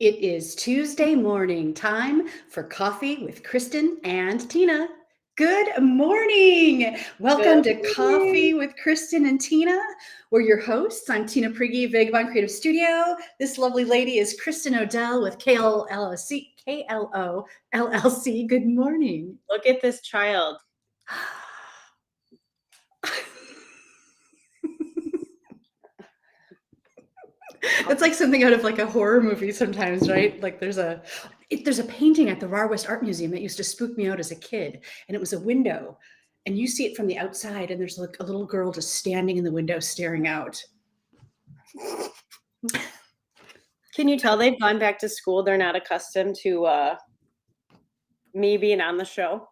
It is Tuesday morning, time for coffee with Kristin and Tina. Good morning. Welcome Good to morning. Coffee with Kristin and Tina. We're your hosts. I'm Tina Prigge, Vagabond Creative Studio. This lovely lady is Kristin Odell with KLO LLC. Good morning. Look at this child. It's like something out of like a horror movie sometimes, right? Like there's a painting at the Raw West Art Museum that used to spook me out as a kid, and it was a window, and you see it from the outside, and there's like a little girl just standing in the window staring out. Can you tell they've gone back to school? They're not accustomed to me being on the show.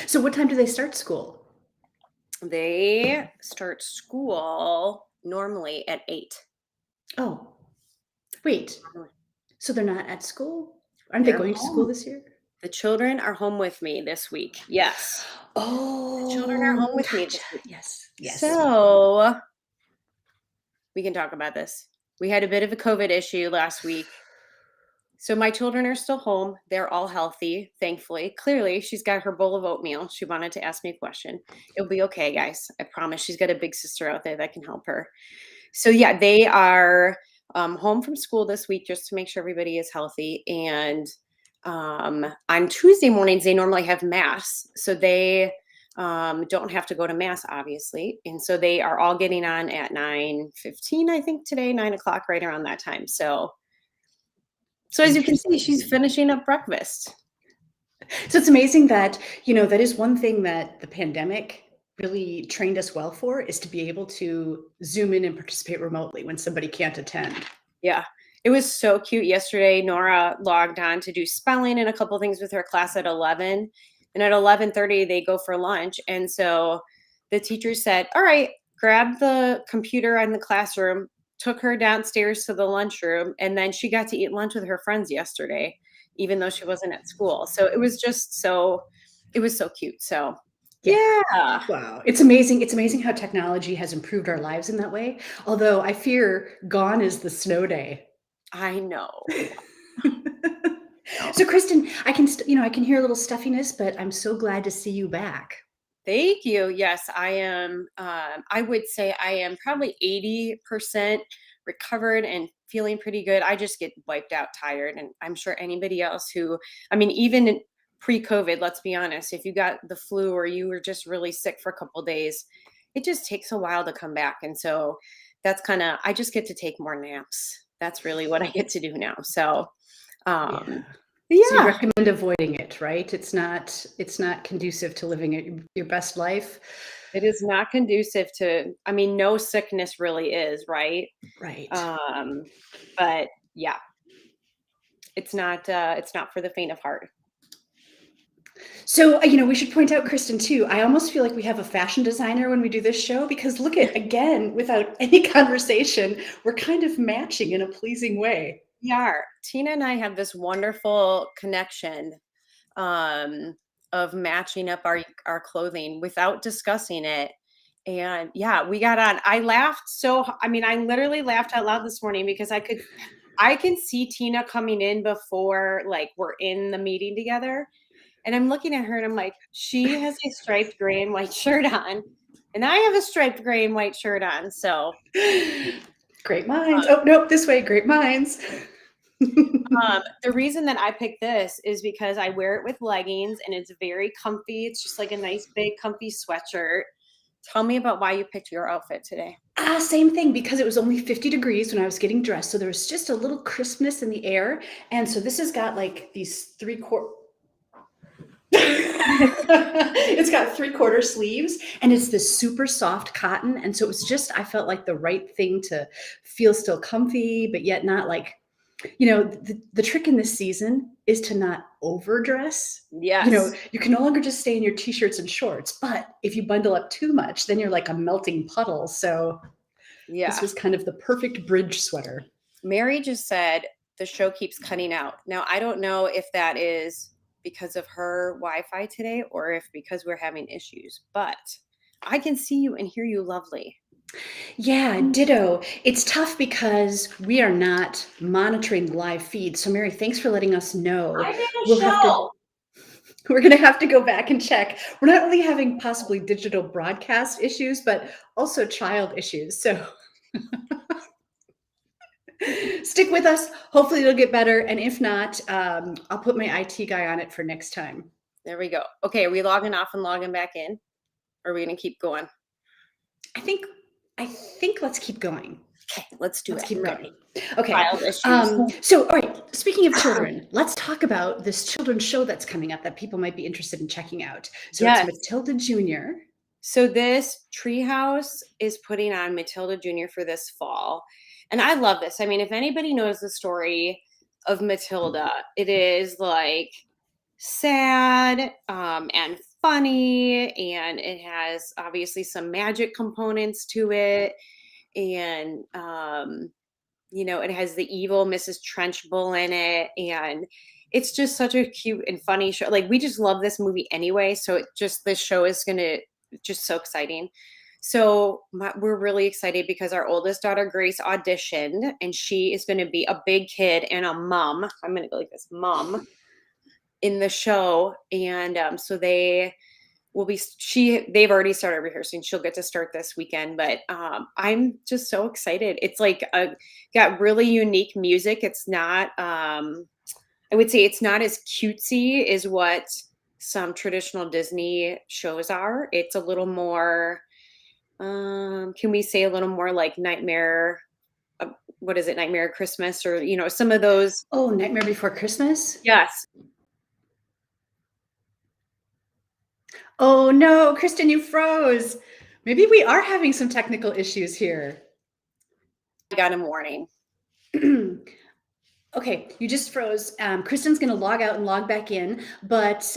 So what time do they start school? They start school normally at 8. Oh, wait. So they're not at school? Aren't They're they going to school this year? The children are home with me this week. Yes. Oh, The children are home with me gotcha. this week. Yes. So we can talk about this. We had a bit of a COVID issue last week. So my children are still home. They're all healthy, thankfully. Clearly, she's got her bowl of oatmeal. She wanted to ask me a question. It'll be okay, guys. I promise. She's got a big sister out there that can help her. So yeah, they are home from school this week just to make sure everybody is healthy. And on Tuesday mornings, they normally have mass. So they don't have to go to mass, obviously. And so they are all getting on at 9:15, I think today, 9 o'clock, right around that time. So as you can see, she's finishing up breakfast. So it's amazing that, that is one thing that the pandemic really trained us well for, is to be able to Zoom in and participate remotely when somebody can't attend. Yeah. It was so cute. Yesterday, Nora logged on to do spelling and a couple of things with her class at 11. And at 11:30, they go for lunch. And so the teacher said, all right, grab the computer in the classroom, took her downstairs to the lunchroom, and then she got to eat lunch with her friends yesterday, even though she wasn't at school. So it was so cute. So yeah. Wow. It's amazing. It's amazing how technology has improved our lives in that way. Although I fear gone is the snow day. I know. So Kristin, I can hear a little stuffiness, but I'm so glad to see you back. Thank you. Yes, I am. I would say I am probably 80% recovered and feeling pretty good. I just get wiped out tired. And I'm sure anybody else even pre-COVID, let's be honest, if you got the flu or you were just really sick for a couple of days, it just takes a while to come back. And so that's I just get to take more naps. That's really what I get to do now. So, Yeah. yeah. So you recommend avoiding it, right? It's not conducive to living your best life. It is not conducive to, no sickness really is, right? Right. But yeah, it's not for the faint of heart. So, we should point out, Kristin, too, I almost feel like we have a fashion designer when we do this show, because look at, again, without any conversation, we're kind of matching in a pleasing way. We are. Tina and I have this wonderful connection of matching up our clothing without discussing it. And yeah, we got on. I laughed. I literally laughed out loud this morning because I can see Tina coming in before like we're in the meeting together. And I'm looking at her and I'm like, she has a striped gray and white shirt on. And I have a striped gray and white shirt on. So great minds. Oh, no, this way. Great minds. The reason that I picked this is because I wear it with leggings and it's very comfy. It's just like a nice, big, comfy sweatshirt. Tell me about why you picked your outfit today. Same thing, because it was only 50 degrees when I was getting dressed. So there was just a little crispness in the air. And so this has got like these it's got 3/4 sleeves, and it's this super soft cotton. And so it was just, I felt like the right thing to feel still comfy, but yet not like, the trick in this season is to not overdress. Yes. You can no longer just stay in your t-shirts and shorts, but if you bundle up too much, then you're like a melting puddle. So yeah, this was kind of the perfect bridge sweater. Mary just said the show keeps cutting out. Now, I don't know if that is because of her Wi-Fi today or if because we're having issues, but I can see you and hear you lovely. Yeah, ditto. It's tough because we are not monitoring the live feed. So Mary, thanks for letting us know. I did a We'll have to show. we're going to have to go back and check. We're not only having possibly digital broadcast issues, but also child issues. So stick with us. Hopefully it'll get better. And if not, I'll put my IT guy on it for next time. There we go. Okay, are we logging off and logging back in? Or are we going to keep going? I think let's keep going. Okay, let's do Let's it. keep I'm going. ready. Okay. Child issues. So, all right. Speaking of children, let's talk about this children's show that's coming up that people might be interested in checking out. So Yes. it's Matilda Jr. So this Treehouse is putting on Matilda Jr. for this fall. And I love this. I mean, if anybody knows the story of Matilda, it is like sad and funny, and it has obviously some magic components to it. And it has the evil Mrs. Trenchbull in it, and it's just such a cute and funny show. Like, we just love this movie anyway, so this show is gonna just so exciting. So we're really excited because our oldest daughter Grace auditioned, and she is going to be a big kid and a mom. I'm going to go like this, mom, in the show, and so they will be. They've already started rehearsing. She'll get to start this weekend, but I'm just so excited. It's like got really unique music. It's not. I would say it's not as cutesy as what some traditional Disney shows are. It's a little more. Can we say a little more like Nightmare? What is it? Nightmare Christmas, or some of those. Oh, Nightmare Before Christmas? Yes. Oh no, Kristin, you froze. Maybe we are having some technical issues here. I got a warning. Okay, you just froze. Kristin's going to log out and log back in, but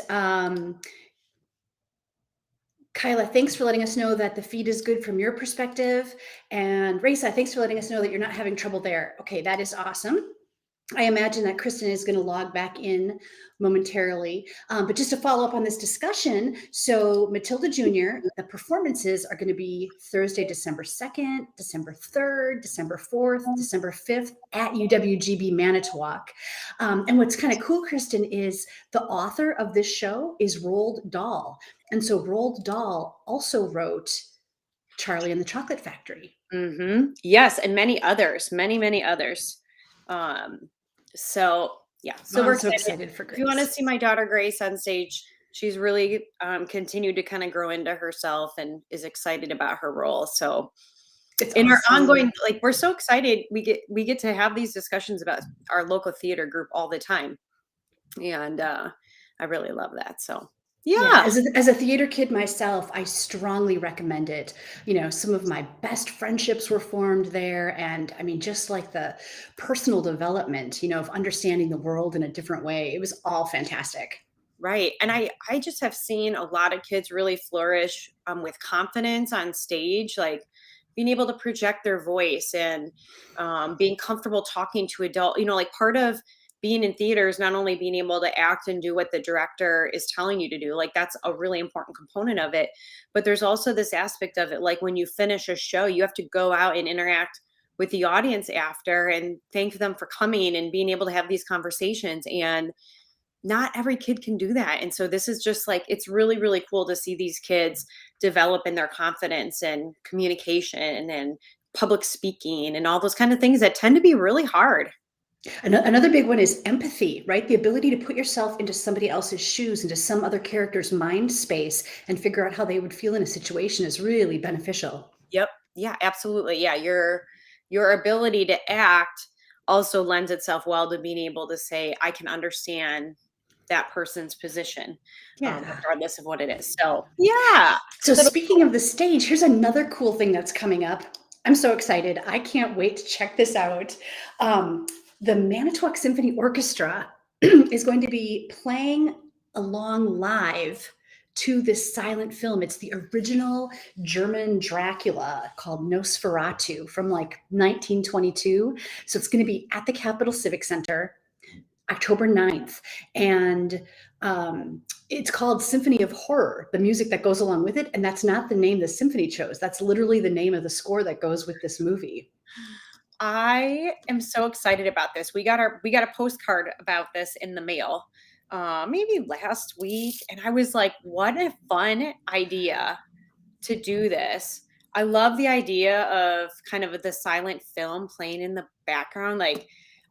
Kyla, thanks for letting us know that the feed is good from your perspective. And Raisa, thanks for letting us know that you're not having trouble there. Okay, that is awesome. I imagine that Kristin is going to log back in momentarily. But just to follow up on this discussion, so Matilda Jr., the performances are going to be Thursday, December 2nd, December 3rd, December 4th, December 5th at UWGB Manitowoc. And what's kind of cool, Kristin, is the author of this show is Roald Dahl. And so Roald Dahl also wrote Charlie and the Chocolate Factory. Mm-hmm. Yes, and many others, many others. So yeah, so we're so excited for Grace. If you want to see my daughter Grace on stage, she's really continued to kind of grow into herself and is excited about her role. So it's in awesome. our ongoing, like, we're so excited we get to have these discussions about our local theater group all the time, and I really love that. So yeah. As a theater kid myself, I strongly recommend it. Some of my best friendships were formed there. And I mean, just like the personal development, of understanding the world in a different way. It was all fantastic. Right. And I just have seen a lot of kids really flourish with confidence on stage, like being able to project their voice and being comfortable talking to adult, like part of being in theater is not only being able to act and do what the director is telling you to do, like that's a really important component of it. But there's also this aspect of it, like when you finish a show, you have to go out and interact with the audience after and thank them for coming and being able to have these conversations. And not every kid can do that. And so this is just like, it's really, really cool to see these kids develop in their confidence and communication and public speaking and all those kind of things that tend to be really hard. Another big one is empathy, right? The ability to put yourself into somebody else's shoes, into some other character's mind space, and figure out how they would feel in a situation is really beneficial. Yep. Yeah, absolutely. Yeah. Your ability to act also lends itself well to being able to say, I can understand that person's position, regardless of what it is. So yeah. So speaking of the stage, here's another cool thing that's coming up. I'm so excited. I can't wait to check this out. The Manitowoc Symphony Orchestra is going to be playing along live to this silent film. It's the original German Dracula called Nosferatu from like 1922. So it's going to be at the Capitol Civic Center. October 9th. And it's called Symphony of Horror, the music that goes along with it. And that's not the name the symphony chose. That's literally the name of the score that goes with this movie. I am so excited about this. We got a postcard about this in the mail, maybe last week, and I was like, "What a fun idea to do this!" I love the idea of kind of the silent film playing in the background. Like,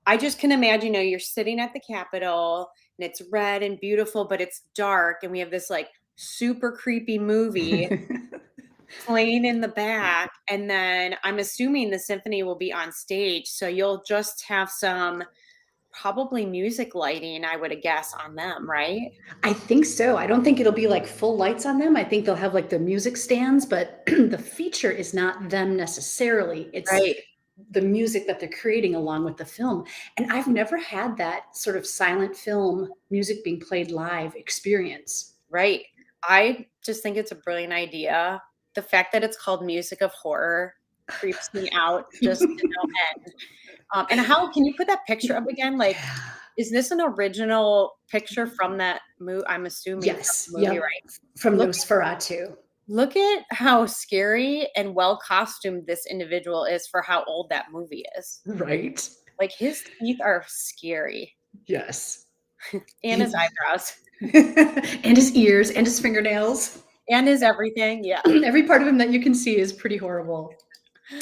I just can imagine, you're sitting at the Capitol and it's red and beautiful, but it's dark, and we have this like super creepy movie playing in the back, and then I'm assuming the symphony will be on stage, so you'll just have some probably music lighting, I would guess, on them, right? I think so. I don't think it'll be like full lights on them. I think they'll have like the music stands, but the feature is not them necessarily. It's Right, the music that they're creating along with the film. And I've never had that sort of silent film music being played live experience. right. I just think it's a brilliant idea. The fact that it's called Music of Horror creeps me out just to no end. And how can you put that picture up again? Like, Yeah. is this an original picture from that movie? I'm assuming from Yes. the movie, Yep. right? From Look Nosferatu. Look at how scary and well costumed this individual is for how old that movie is. Right? Like, his teeth are scary, Yes. and his eyebrows, And his ears and his fingernails. and his everything. Yeah. Every part of him that you can see is pretty horrible.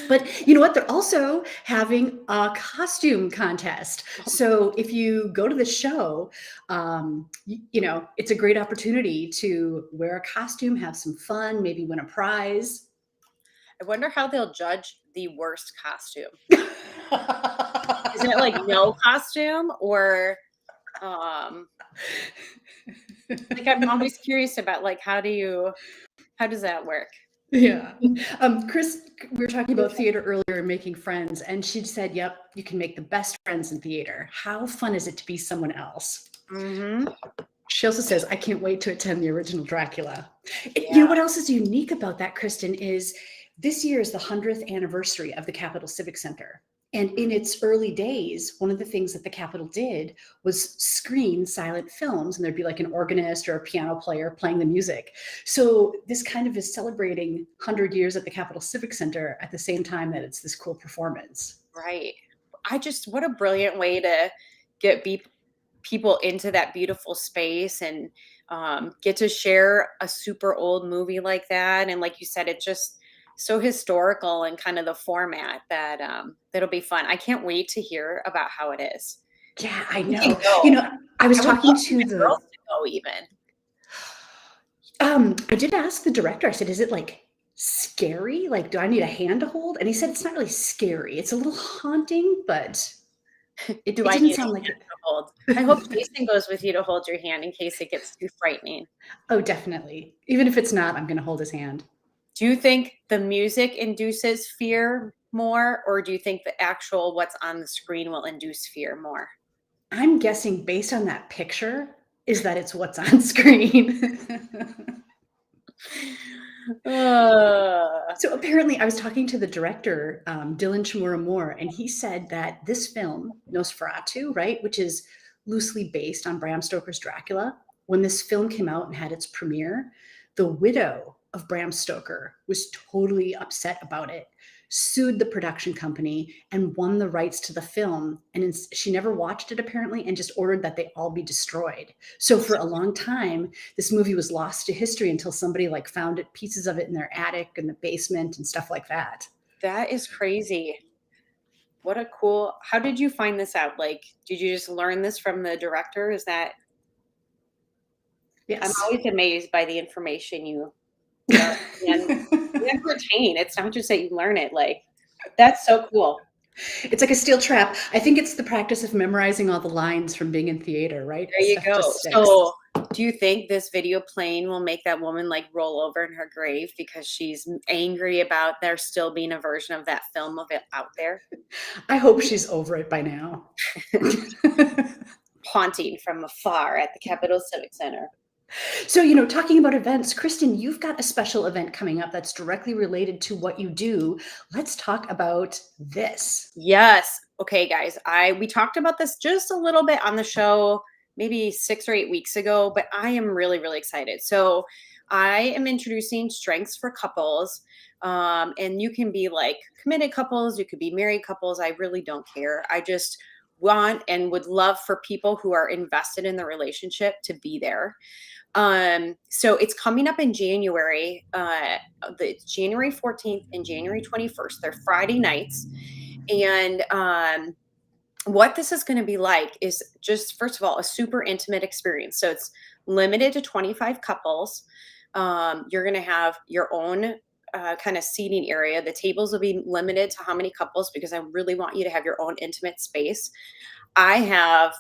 But you know what? They're also having a costume contest. So if you go to the show, it's a great opportunity to wear a costume, have some fun, maybe win a prize. I wonder how they'll judge the worst costume. Isn't it like no costume, or um like, I'm always curious about, like, how does that work? Yeah. Chris, we were talking about theater earlier and making friends, and she said, yep, you can make the best friends in theater. How fun is it to be someone else? Mhm. She also says, I can't wait to attend the original Dracula. You Yeah. know what else is unique about that, Kristin, is this year is the 100th anniversary of the Capitol Civic Center. And in its early days, one of the things that the Capitol did was screen silent films, and there'd be like an organist or a piano player playing the music. So this kind of is celebrating 100 years at the Capitol Civic Center at the same time that it's this cool performance. Right. What a brilliant way to get people into that beautiful space, and get to share a super old movie like that. And like you said, it's just so historical and kind of the format that that'll be fun. I can't wait to hear about how it is. Yeah, I We can know. go. I was I would talking love for to the the girls to go even. I did ask the director, I said, "Is it, like, scary? Like, do I need a hand to hold?" And he said, "It's not really scary. It's a little haunting, but it Do it I didn't need a sound hand like it." to hold? I hope Jason goes with you to hold your hand in case it gets too frightening. Oh, definitely. Even if it's not, I'm gonna hold his hand. Do you think the music induces fear more, or do you think the actual what's on the screen will induce fear more? I'm guessing based on that picture is that it's what's on screen. Ugh. So apparently, I was talking to the director, Dylan Shimura Moore, and he said that this film, Nosferatu, right, which is loosely based on Bram Stoker's Dracula, when this film came out and had its premiere, the widow of Bram Stoker was totally upset about it, sued the production company, and won the rights to the film. And she never watched it apparently, and just ordered that they all be destroyed. So for a long time, this movie was lost to history until somebody like found it, pieces of it in their attic and the basement and stuff like that. That is crazy. What a cool How did you find this out? Like, did you just learn this from the director? Is that I'm Yes. always amazed by the information you learn and retain. It's not just that you learn it, like, that's so cool. It's like a steel trap. I think it's the practice of memorizing all the lines from being in theater, right? There you Stuff go. just sticks. So, do you think this video playing will make that woman, like, roll over in her grave because she's angry about there still being a version of that film of it out there? I hope she's over it by now. Haunting from afar at the Capitol Civic Center. So, talking about events, Kristen, you've got a special event coming up that's directly related to what you do. Let's talk about this. Yes. Okay, guys. We talked about this just a little bit on the show maybe 6 or 8 weeks ago, but I am really really excited. So, I am introducing strengths for couples. And you can be like committed couples, you could be married couples. I really don't care. I just want and would love for people who are invested in the relationship to be there. So it's coming up in January, the January 14th and January 21st. They're Friday nights. And what this is going to be like is just, first of all, a super intimate experience. So it's limited to 25 couples. You're going to have your own kind of seating area. The tables will be limited to how many couples because I really want you to have your own intimate space. I have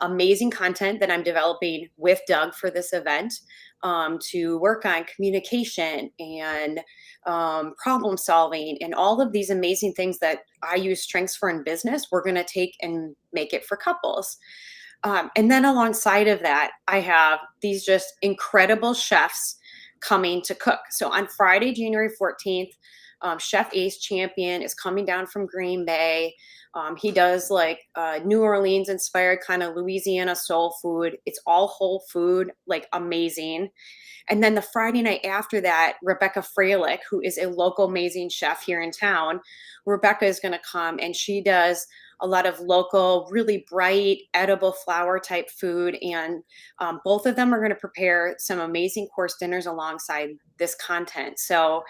amazing content that I'm developing with Doug for this event to work on communication and problem solving and all of these amazing things that I use strengths for in business. We're going to take and make it for couples. And then alongside of that, I have these just incredible chefs coming to cook. So on Friday, January 14th, Chef Ace Champion is coming down from Green Bay. He does like New Orleans inspired kind of Louisiana soul food. It's all whole food, like amazing. And then the Friday night after that, Rebecca Freilich, who is a local amazing chef here in town, Rebecca is going to come and she does a lot of local, really bright, edible flower type food. And both of them are going to prepare some amazing course dinners alongside this content. So,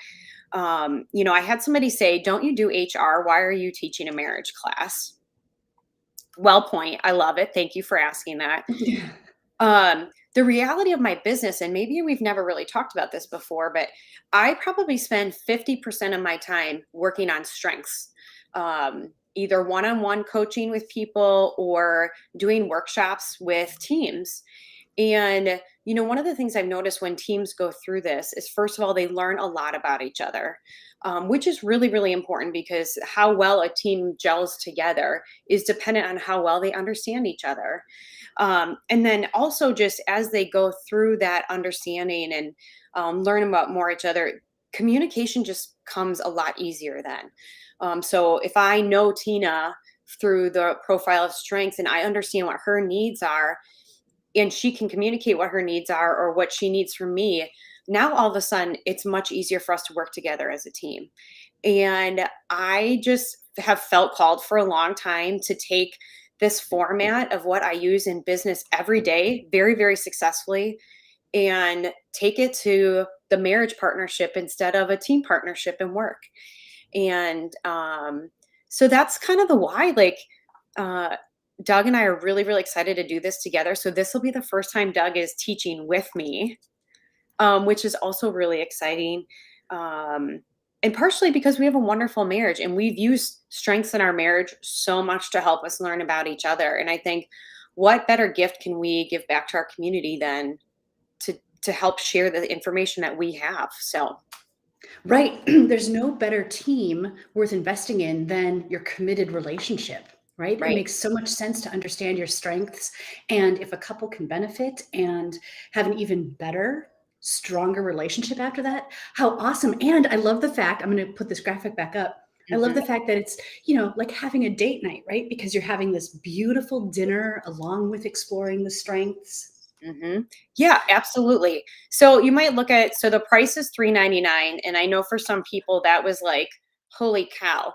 I had somebody say, don't you do HR? Why are you teaching a marriage class? Well, point. I love it. Thank you for asking that. The reality of my business, and maybe we've never really talked about this before, but I probably spend 50% of my time working on strengths, either one-on-one coaching with people or doing workshops with teams. And, one of the things I've noticed when teams go through this is, first of all, they learn a lot about each other, which is really, really important because how well a team gels together is dependent on how well they understand each other. And then also, just as they go through that understanding and learn about more each other, communication just comes a lot easier then. So if I know Tina through the profile of strengths and I understand what her needs are, and she can communicate what her needs are or what she needs from me, now all of a sudden it's much easier for us to work together as a team. And I just have felt called for a long time to take this format of what I use in business every day very, very successfully and take it to the marriage partnership instead of a team partnership in work. And so that's kind of the why. Like, Doug and I are really, really excited to do this together. So this will be the first time Doug is teaching with me, which is also really exciting. And partially because we have a wonderful marriage and we've used strengths in our marriage so much to help us learn about each other. And I think what better gift can we give back to our community than to help share the information that we have. So Right. There's no better team worth investing in than your committed relationship, right? It right. makes so much sense to understand your strengths. And if a couple can benefit and have an even better, stronger relationship after that, how awesome. And I love the fact, I'm going to put this graphic back up. I love the fact that it's, like having a date night, right? Because you're having this beautiful dinner along with exploring the strengths. Mm-hmm. Yeah, absolutely. So you might look at, so the price is $3.99, and I know for some people that was like, holy cow.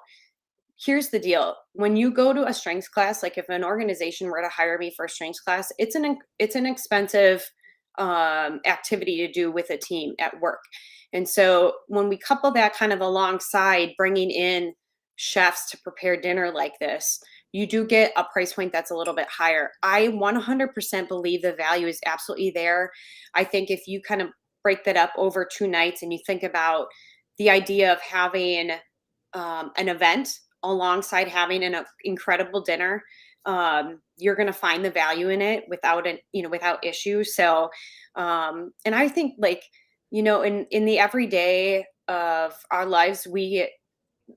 Here's the deal: when you go to a strengths class, like if an organization were to hire me for a strengths class, it's an expensive activity to do with a team at work. And so when we couple that kind of alongside bringing in chefs to prepare dinner like this, you do get a price point that's a little bit higher. I 100% believe the value is absolutely there. I think if you kind of break that up over 2 nights and you think about the idea of having an event alongside having an incredible dinner, you're going to find the value in it without issue. So, and I think like, in the everyday of our lives, we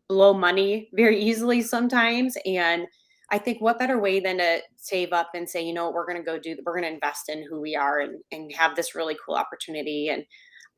blow money very easily sometimes. And I think what better way than to save up and say, you know what, we're going to we're going to invest in who we are and have this really cool opportunity. And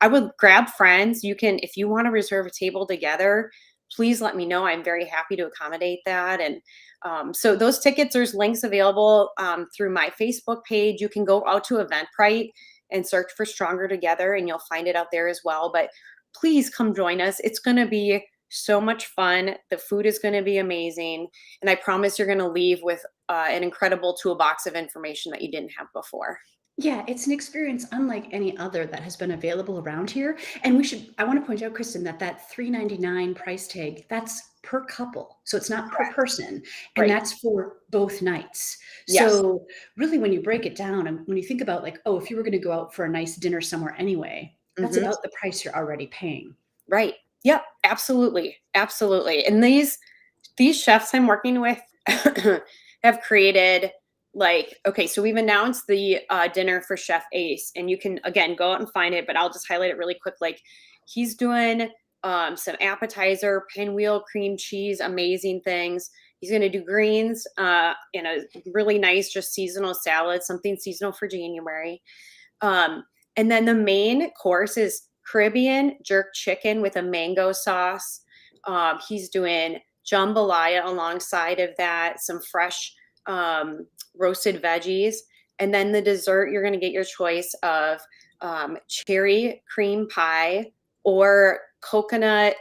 I would grab friends. You can, if you want to reserve a table together, please let me know. I'm very happy to accommodate that. And so those tickets, there's links available through my Facebook page. You can go out to Eventbrite and search for Stronger Together, and you'll find it out there as well. But please come join us. It's going to be so much fun. The food is going to be amazing. And I promise you're going to leave with an incredible toolbox of information that you didn't have before. Yeah, it's an experience unlike any other that has been available around here. And I want to point out, Kristin, that $3.99 price tag, that's per couple. So it's not per person. And Right. that's for both nights. Yes. So really, when you break it down and when you think about like, oh, if you were going to go out for a nice dinner somewhere anyway, that's about the price you're already paying. Right. Yep. Absolutely. Absolutely. And these chefs I'm working with have created okay, so we've announced the dinner for Chef Ace, and you can, again, go out and find it, but I'll just highlight it really quick. Like, he's doing some appetizer, pinwheel, cream cheese, amazing things. He's going to do greens and a really nice, just seasonal salad, something seasonal for January. And then the main course is Caribbean jerk chicken with a mango sauce. He's doing jambalaya alongside of that, some fresh roasted veggies. And then the dessert, you're going to get your choice of cherry cream pie or coconut,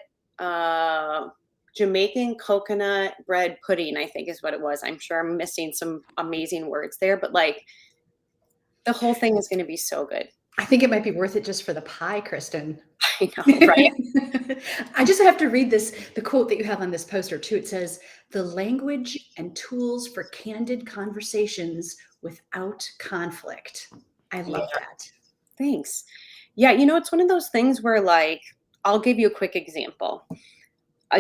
Jamaican coconut bread pudding, I think is what it was. I'm sure I'm missing some amazing words there, but like the whole thing is going to be so good. I think it might be worth it just for the pie, Kristin. I know, right? I just have to read the quote that you have on this poster too. It says, "The language and tools for candid conversations without conflict." I love that. Thanks. Yeah, it's one of those things where, like, I'll give you a quick example.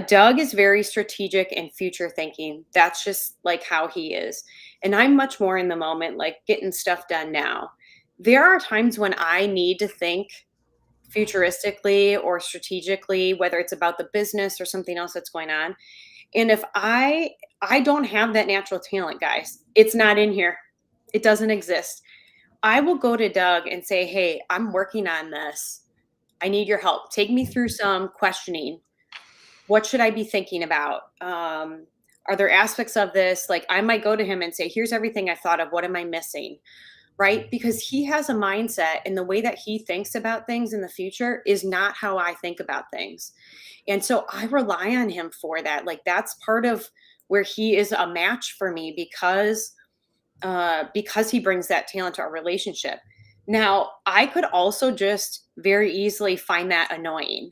Doug is very strategic and future thinking. That's just like how he is. And I'm much more in the moment, like getting stuff done now. There are times when I need to think futuristically or strategically, whether it's about the business or something else that's going on. And if I don't have that natural talent, guys, it's not in here. It doesn't exist. I will go to Doug and say, "Hey, I'm working on this. I need your help. Take me through some questioning. What should I be thinking about? Are there aspects of this?" Like, I might go to him and say, "Here's everything I thought of. What am I missing?" Right? Because he has a mindset, and the way that he thinks about things in the future is not how I think about things. And so I rely on him for that. Like, that's part of where he is a match for me because he brings that talent to our relationship. Now, I could also just very easily find that annoying,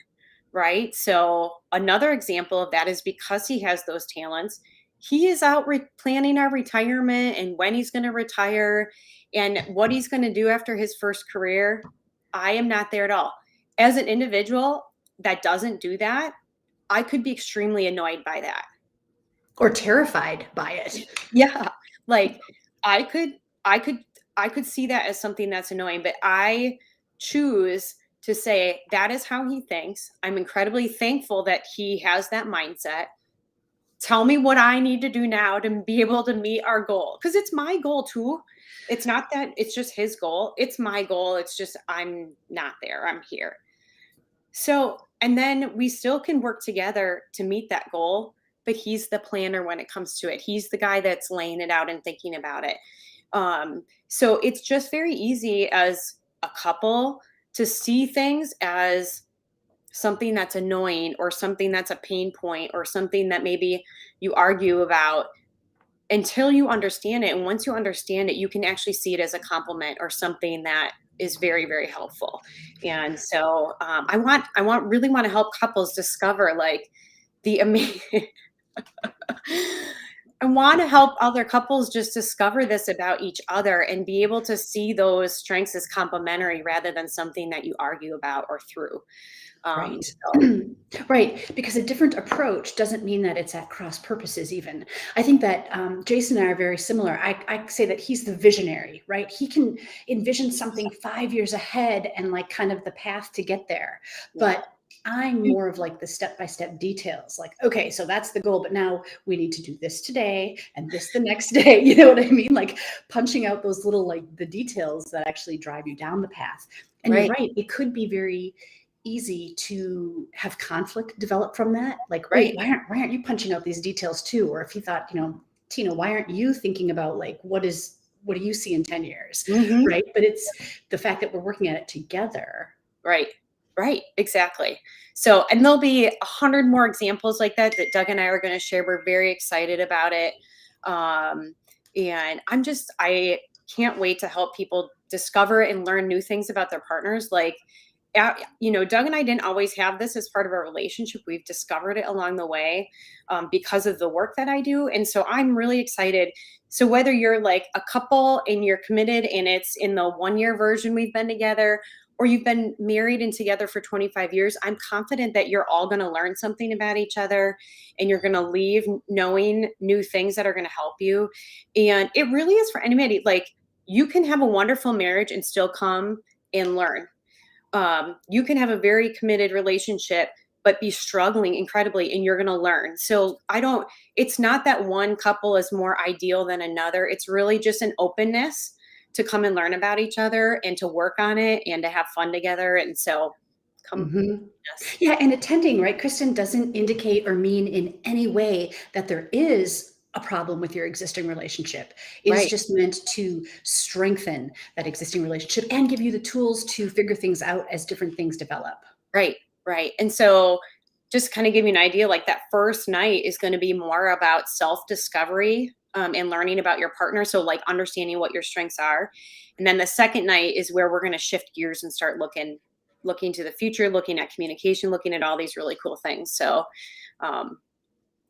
right? So another example of that is because he has those talents, he is out planning our retirement and when he's going to retire and what he's going to do after his first career. I am not there at all. As an individual that doesn't do that, I could be extremely annoyed by that. Or terrified by it. Yeah. Like, I could see that as something that's annoying, but I choose to say that is how he thinks. I'm incredibly thankful that he has that mindset. Tell me what I need to do now to be able to meet our goal. Because it's my goal too. It's not that it's just his goal. It's my goal. It's just I'm not there. I'm here. So, and then we still can work together to meet that goal, but he's the planner when it comes to it. He's the guy that's laying it out and thinking about it. So it's just very easy as a couple to see things as something that's annoying or something that's a pain point or something that maybe you argue about until you understand it. And once you understand it, you can actually see it as a compliment or something that is very, very helpful. And so I really want to help couples discover like the amazing. I want to help other couples just discover this about each other and be able to see those strengths as complementary rather than something that you argue about or through. Right. So. Right. Because a different approach doesn't mean that it's at cross purposes even. I think that Jason and I are very similar. I say that he's the visionary, right? He can envision something 5 years ahead and like kind of the path to get there. Yeah. But I'm more of like the step-by-step details, like, okay, so that's the goal, but now we need to do this today and this the next day. You know what I mean? Like punching out those little, like the details that actually drive you down the path. And you're Right. right, it could be very easy to have conflict develop from that. Like, wait, Right. why aren't you punching out these details too? Or if you thought, Tina, why aren't you thinking about like what do you see in 10 years? Hmm. Right. But it's the fact that we're working at it together. Right. Right. Exactly. So, and there'll be 100 more examples like that that Doug and I are going to share. We're very excited about it. Um, and I can't wait to help people discover and learn new things about their partners. Like, Doug and I didn't always have this as part of our relationship. We've discovered it along the way because of the work that I do. And so I'm really excited. So whether you're like a couple and you're committed and it's in the 1 year version we've been together, or you've been married and together for 25 years, I'm confident that you're all going to learn something about each other and you're going to leave knowing new things that are going to help you. And it really is for anybody. Like, you can have a wonderful marriage and still come and learn. You can have a very committed relationship but be struggling incredibly, and you're going to learn. So it's not that one couple is more ideal than another. It's really just an openness to come and learn about each other and to work on it and to have fun together. And so come. Mhm. Yes. Yeah, and attending, right, Kristin, doesn't indicate or mean in any way that there is a problem with your existing relationship. It is Right. just meant to strengthen that existing relationship and give you the tools to figure things out as different things develop. Right. Right. And so just kind of give you an idea, like that first night is going to be more about self-discovery and learning about your partner. So like understanding what your strengths are. And then the second night is where we're going to shift gears and start looking to the future, looking at communication, looking at all these really cool things. So um,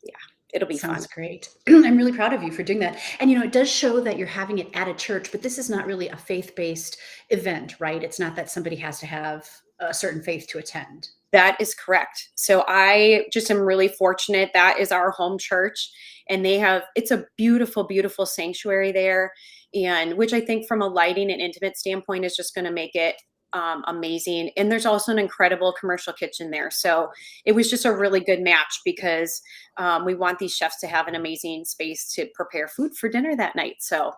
yeah, it'll be fun. Sounds great. I'm really proud of you for doing that. And it does show that you're having it at a church, but this is not really a faith-based event, right? It's not that somebody has to have a certain faith to attend. That is correct. So I just am really fortunate. That is our home church, and it's a beautiful, beautiful sanctuary there, and which I think from a lighting and intimate standpoint is just going to make it amazing. And there's also an incredible commercial kitchen there. So it was just a really good match because we want these chefs to have an amazing space to prepare food for dinner that night. So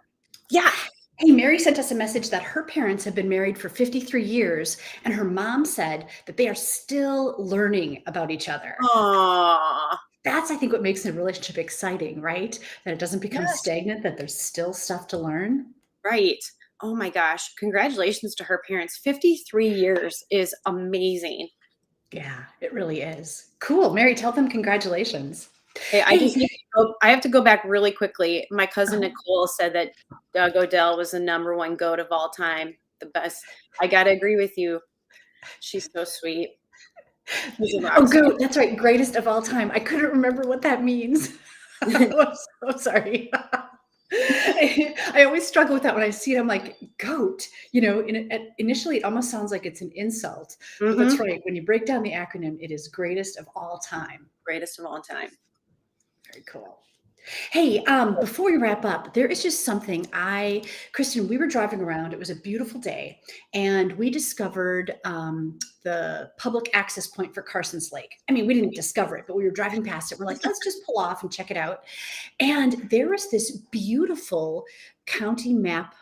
yeah. Hey, Mary sent us a message that her parents have been married for 53 years, and her mom said that they are still learning about each other. Aww. That's, I think, what makes a relationship exciting, right? That it doesn't become Yes. stagnant, that there's still stuff to learn. Right. Oh my gosh. Congratulations to her parents. 53 years is amazing. Yeah, it really is. Cool. Mary, tell them congratulations. Hey, Hey, I have to go back really quickly. My cousin oh, Nicole said that Doug Odell was the #1 GOAT of all time. The best. I got to agree with you. She's so sweet. He's a rock star. good. That's right. Greatest of all time. I couldn't remember what that means. I'm so sorry. I always struggle with that when I see it. I'm like, goat. Initially it almost sounds like it's an insult, but that's Mhm. right. When you break down the acronym, it is greatest of all time. Greatest of all time. Very cool. Hey, before we wrap up, there is just something Kristin, we were driving around. It was a beautiful day, and we discovered the public access point for Carson's Lake. I mean, we didn't discover it, but we were driving past it. We're like, let's just pull off and check it out. And there was this beautiful county map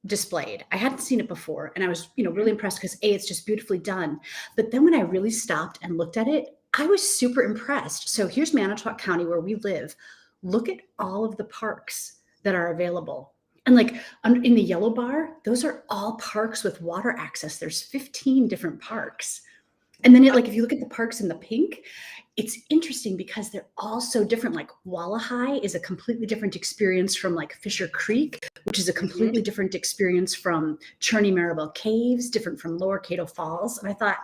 displayed. I hadn't seen it before, and I was, really impressed because it's just beautifully done. But then when I really stopped and looked at it, I was super impressed. So here's Manitowoc County where we live. Look at all of the parks that are available. And like in the yellow bar, those are all parks with water access. There's 15 different parks. And then if you look at the parks in the pink, it's interesting because they're all so different. Like Wallahigh is a completely different experience from like Fisher Creek, which is a Mhm. completely different experience from Cherney Maribel Caves, different from Lower Cato Falls. And I thought,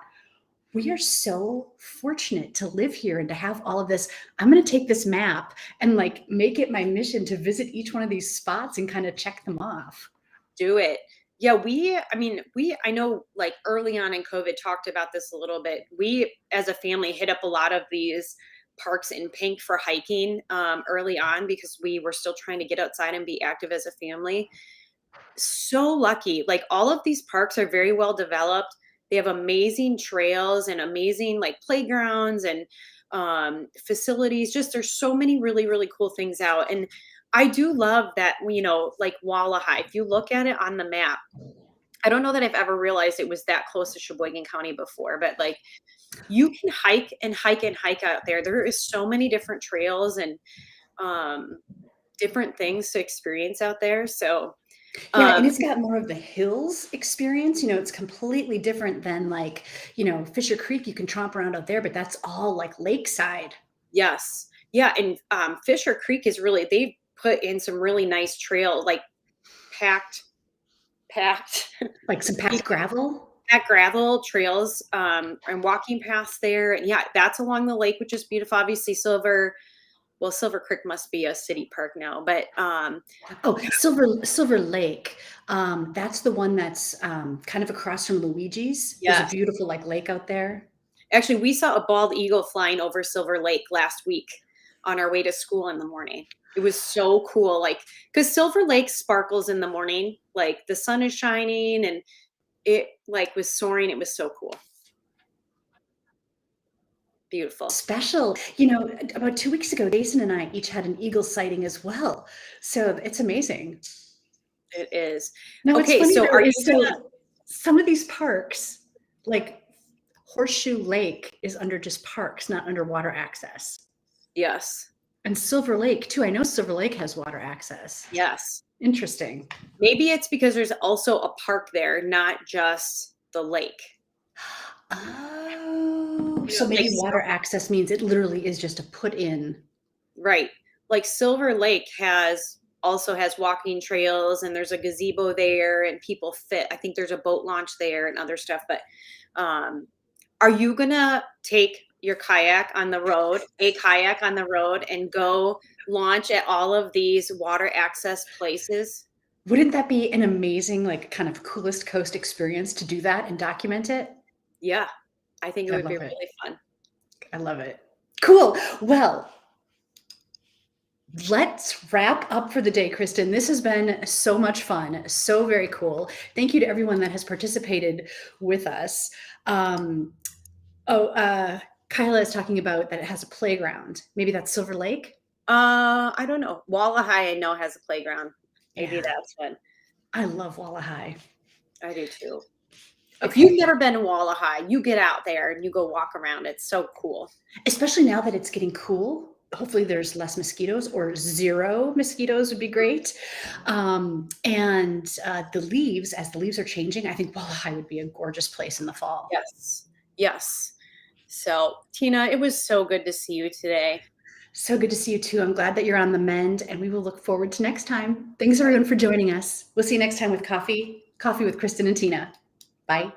we are so fortunate to live here and to have all of this. I'm going to take this map and like make it my mission to visit each one of these spots and kind of check them off. Do it. Yeah, I know like early on in COVID talked about this a little bit. We as a family hit up a lot of these parks in pink for hiking early on because we were still trying to get outside and be active as a family. So lucky. Like all of these parks are very well developed. They have amazing trails and amazing like playgrounds and facilities. Just there's so many really, really cool things out. And I do love that, like Wallahai, if you look at it on the map, I don't know that I've ever realized it was that close to Sheboygan County before, but like you can hike and hike and hike out there. There is so many different trails and um, different things to experience out there. So, Yeah, and um, it's got more of the hills experience. It's completely different than like, Fisher Creek. You can tromp around out there, but that's all like lakeside, yes. Yeah. And Fisher Creek is really, they've put in some really nice trail, like packed, packed, like some packed gravel. packed gravel trails and walking paths there. And yeah, that's along the lake, which is beautiful. Obviously, Silver Creek must be a city park now, but Oh, Silver Lake. That's the one that's kind of across from Luigi's. There's a yes. beautiful like lake out there. Actually, we saw a bald eagle flying over Silver Lake last week on our way to school in the morning. It was so cool. Like, because Silver Lake sparkles in the morning, like the sun is shining and it like was soaring. It was so cool. Beautiful. Special. About 2 weeks ago, Jason and I each had an eagle sighting as well. So it's amazing. It is. No, it's Okay, funny so though, are you is so some of these parks, like Horseshoe Lake is under just parks, not under water access. yes. And Silver Lake too. I know Silver Lake has water access. Yes. Interesting. Maybe it's because there's also a park there, not just the lake. Oh, so maybe Like, water access means it literally is just a put in. right. Like Silver Lake also has walking trails and there's a gazebo there and people fit. I think there's a boat launch there and other stuff. But are you gonna take your kayak on the road, and go launch at all of these water access places? Wouldn't that be an amazing, like kind of coolest coast experience to do that and document it? Yeah, I think it I would be love it. really fun. I love it. Cool. Well, let's wrap up for the day, Kristin. This has been so much fun, so very cool. Thank you to everyone that has participated with us. Kyla is talking about that it has a playground. Maybe that's Silver Lake. I don't know. Wallahai, I know, has a playground. Maybe Yeah. that's one. I love Wallahai. I do too. Okay. If you've never been to Wallahai, you get out there and you go walk around. It's so cool. Especially now that it's getting cool. Hopefully there's less mosquitoes, or zero mosquitoes would be great. And the leaves, as the leaves are changing, I think Wallahai would be a gorgeous place in the fall. Yes. Yes. So, Tina, it was so good to see you today. So good to see you too. I'm glad that you're on the mend, and we will look forward to next time. Thanks everyone for joining us. We'll see you next time with Coffee with Kristin and Tina. Bye.